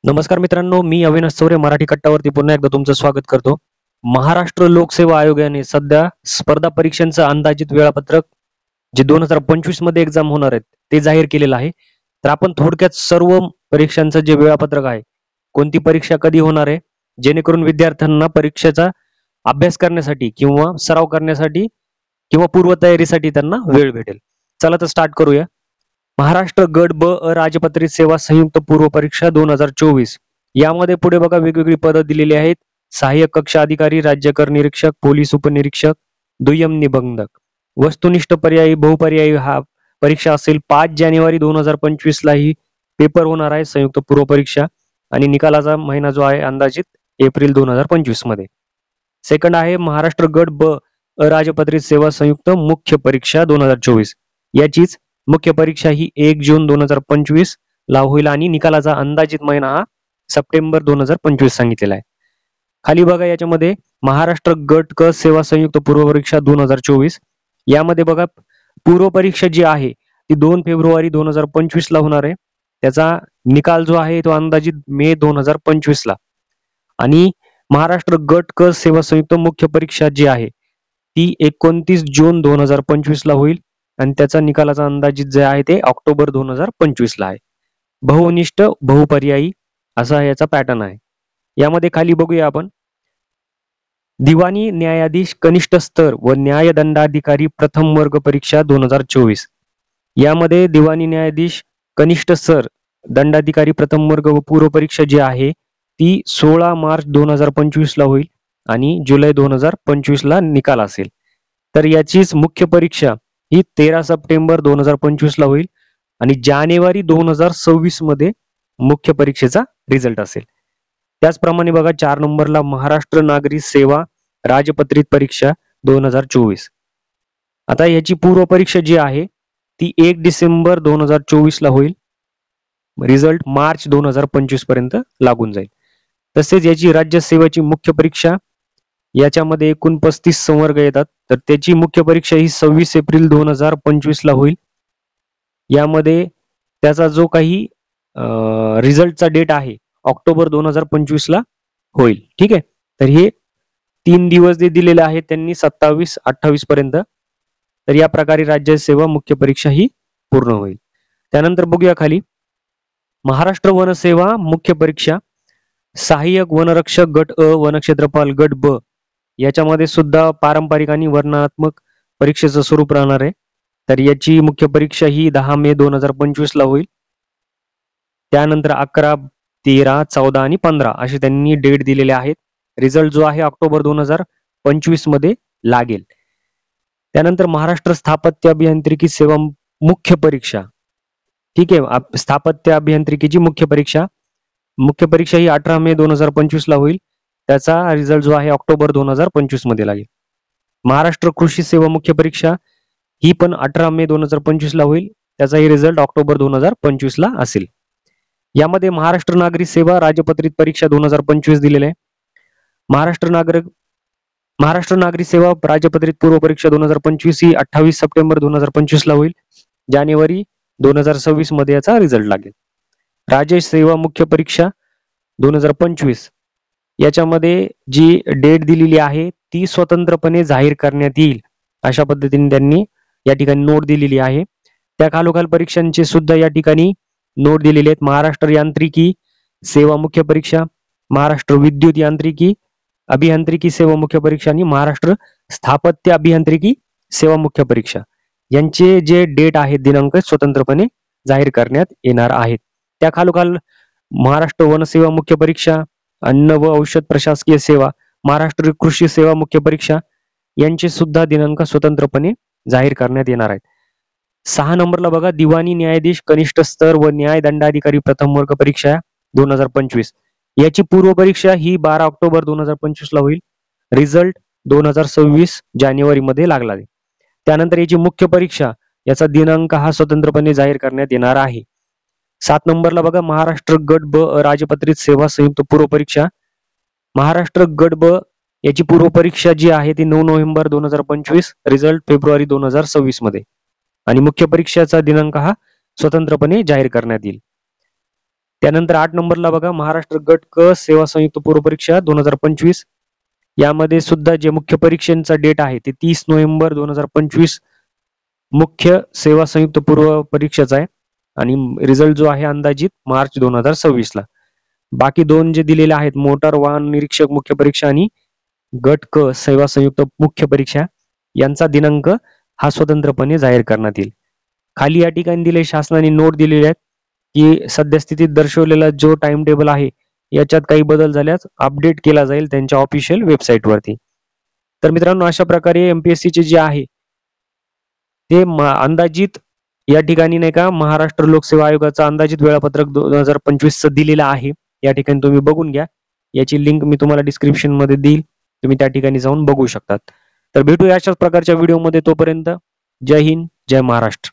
नमस्कार मित्रांनो, मी अविनाश चौरे मराठी कट्टावरती पुन्हा एकदा तुमचं स्वागत करतो. महाराष्ट्र लोकसेवा आयोगाने सध्या स्पर्धा परीक्षांचं अंदाजित वेळापत्रक जे 2025 मध्ये एक्झाम होणार आहेत ते जाहीर केलेलं आहे. तर आपण थोडक्यात सर्व परीक्षांचं जे वेळापत्रक आहे, कोणती परीक्षा कधी होणार आहे, जेणेकरून विद्यार्थ्यांना परीक्षेचा अभ्यास करण्यासाठी किंवा सराव करण्यासाठी किंवा पूर्वतयारीसाठी त्यांना वेळ भेटेल. चला तर स्टार्ट करूया. महाराष्ट्र गट ब अराजपत्रित सेवा संयुक्त पूर्व परीक्षा 2024 यामध्ये पुढे बघा वेगवेगळी पदं दिलेली आहेत. सहाय्यक कक्ष अधिकारी, राज्यकर निरीक्षक, पोलीस उपनिरीक्षक, दुय्यम निबंधक. वस्तुनिष्ठ पर्यायी बहुपर्यायी हा परीक्षा असेल. 5 जानेवारी 2025 ला ही पेपर होणार आहे संयुक्त पूर्व परीक्षा आणि निकालाचा महिना जो आहे अंदाजित एप्रिल 2025 मध्ये. सेकंड आहे महाराष्ट्र गट ब अराजपत्रित सेवा संयुक्त मुख्य परीक्षा 2024 याचीच मुख्य परीक्षा ही 1 जून 2025 ला होईल आणि निकालाचा अंदाजित महिना हा सप्टेंबर 2025 सांगितलेला आहे. खाली बघा याच्यामध्ये महाराष्ट्र गट क सेवा संयुक्त पूर्व परीक्षा 2024 यामध्ये बघा पूर्व परीक्षा जी आहे ती 2 फेब्रुवारी 2025 ला होणार आहे. त्याचा निकाल जो आहे तो अंदाजित मे 2025 ला आणि महाराष्ट्र गट क सेवा संयुक्त मुख्य परीक्षा जी आहे ती 29 जून 2025 ला होईल आणि त्याचा निकालाचा अंदाजित जे आहे ते ऑक्टोबर 2025 ला आहे. बहुनिष्ठ बहुपर्यायी असा याचा पॅटर्न आहे. यामध्ये खाली बघूया आपण दिवाणी न्यायाधीश कनिष्ठ स्तर व न्यायदंडाधिकारी प्रथम वर्ग परीक्षा 2024 यामध्ये दिवाणी न्यायाधीश कनिष्ठ स्तर दंडाधिकारी प्रथम वर्ग व पूर्व परीक्षा जी आहे ती 16 मार्च 2025 ला होईल आणि जुलै 2025 ला निकाल असेल. तर याचीच मुख्य परीक्षा ही 13 सप्टेंबर 2025 ला होईल आणि जानेवारी 2026 मध्ये मुख्य परीक्षेचा रिझल्ट असेल. त्याचप्रमाणे बघा 4 नंबरला महाराष्ट्र नागरी सेवा राजपत्रित परीक्षा 2024. आता याची पूर्व परीक्षा जी आहे ती 1 डिसेंबर 2024 ला होईल. रिझल्ट मार्च 2025 पर्यंत लागून जाईल. तसेच याची राज्य सेवेची मुख्य परीक्षा याच्यामध्ये एकूण 35 संवर्ग येतात. तर त्याची मुख्य परीक्षा ही 26 एप्रिल 2025 ला होईल. यामध्ये त्याचा जो काही रिझल्टचा डेट आहे ऑक्टोबर 2025 ला होईल. ठीक आहे. तर हे 3 दिवस जे दिलेले आहेत त्यांनी 27-28 पर्यंत. तर या प्रकारे राज्य सेवा मुख्य परीक्षा ही पूर्ण होईल. त्यानंतर बघूया खाली महाराष्ट्र वनसेवा मुख्य परीक्षा सहाय्यक वनरक्षक गट अ वनक्षेत्रपाल गट ब याच्यामध्ये सुद्धा पारंपरिक आणि वर्णनात्मक परीक्षेचं स्वरूप राहणार आहे. तर याची मुख्य परीक्षा ही 10 मे 2025 ला होईल. त्यानंतर 11, 13, 14 आणि 15 असे त्यांनी डेट दिलेले आहेत. रिझल्ट जो आहे ऑक्टोबर 2025 मध्ये लागेल. त्यानंतर महाराष्ट्र स्थापत्य अभियांत्रिकी सेवा मुख्य परीक्षा. ठीक आहे. स्थापत्य अभियांत्रिकीची मुख्य परीक्षा ही 18 मे 2025 ला होईल. त्याचा रिझल्ट जो आहे ऑक्टोबर 2025 मध्ये लागेल. महाराष्ट्र कृषी सेवा मुख्य परीक्षा ही पण 18 मे 2025 ला होईल. त्याचाही रिझल्ट ऑक्टोबर 2025 ला असेल. यामध्ये महाराष्ट्र नागरी सेवा राजपत्रित परीक्षा 2025 दिलेले आहे. महाराष्ट्र नागरी सेवा राजपत्रित पूर्व परीक्षा 2025 ही 28 सप्टेंबर 2025 ला होईल. जानेवारी 2026 मध्ये याचा रिझल्ट लागेल. राज्य सेवा मुख्य परीक्षा 2025 याच्यामध्ये जी डेट दिलेली आहे ती स्वतंत्रपणे जाहीर करण्यात येईल अशा पद्धतीने त्यांनी या ठिकाणी नोट दिलेली आहे. त्या खालोखाल परीक्षांचे सुद्धा या ठिकाणी नोट दिलेले आहेत. महाराष्ट्र यांत्रिकी सेवा मुख्य परीक्षा, महाराष्ट्र विद्युत यांत्रिकी अभियांत्रिकी सेवा मुख्य परीक्षा आणि महाराष्ट्र स्थापत्य अभियांत्रिकी सेवा मुख्य परीक्षा यांचे जे डेट आहेत दिनांक स्वतंत्रपणे जाहीर करण्यात येणार आहेत. त्या खालोखाल महाराष्ट्र वनसेवा मुख्य परीक्षा, अन्न व औषध प्रशासकीय सेवा, महाराष्ट्र कृषी सेवा मुख्य परीक्षा यांचे सुद्धा दिनांक स्वतंत्रपणे जाहीर करण्यात येणार आहेत. 6 नंबरला बघा दिवाणी न्यायाधीश कनिष्ठ स्तर व न्याय दंडाधिकारी प्रथम वर्ग परीक्षा 2025 याची पूर्व परीक्षा ही 12 ऑक्टोबर 2025 ला होईल. रिझल्ट 2026 जानेवारी मध्ये लागला आहे. त्यानंतर याची मुख्य परीक्षा याचा दिनांक हा स्वतंत्रपणे जाहीर करण्यात येणार आहे. 7 नंबरला बघा महाराष्ट्र गट ब राजपत्रित सेवा संयुक्त पूर्व परीक्षा. महाराष्ट्र गट ब याची पूर्व परीक्षा जी आहे ती 9 नोव्हेंबर 2025 रिझल्ट फेब्रुवारी 2026 मध्ये आणि मुख्य परीक्षेचा दिनांक हा स्वतंत्रपणे जाहीर करण्यात येईल. त्यानंतर 8 नंबरला बघा महाराष्ट्र गट क सेवा संयुक्त पूर्व परीक्षा 2025. यामध्ये सुद्धा जे मुख्य परीक्षेचा डेट आहे ते 30 नोव्हेंबर 2025 मुख्य सेवा संयुक्त पूर्व परीक्षेचा आहे आणि रिझल्ट जो आहे अंदाजित मार्च 2026 ला. बाकी दोन जे दिलेले आहेत मोटार वाहन निरीक्षक मुख्य परीक्षा आणि गट क सेवा संयुक्त मुख्य परीक्षा यांचा दिनांक हा स्वतंत्रपणे जाहीर करण्यात येईल. खाली या ठिकाणी दिले शासनाने नोट दिलेले आहेत की सद्यस्थितीत दर्शवलेला जो टाइम टेबल आहे याच्यात काही बदल झाल्यास अपडेट केला जाईल त्यांच्या ऑफिशियल वेबसाईटवरती. तर मित्रांनो अशा प्रकारे एमपीएससीचे जे आहे ते अंदाजित या ठिकाणी नाही का महाराष्ट्र लोकसेवा आयोगाचा अंदाजित वेळापत्रक 2025 दिलेला आहे. या ठिकाणी तुम्ही बघून घ्या. याची लिंक मी तुम्हाला डिस्क्रिप्शन मध्ये देईल. तुम्ही त्या ठिकाणी जाऊन बघू शकतात. तर भेटूया अशाच प्रकारच्या व्हिडिओमध्ये. तोपर्यंत जय हिंद, जय महाराष्ट्र.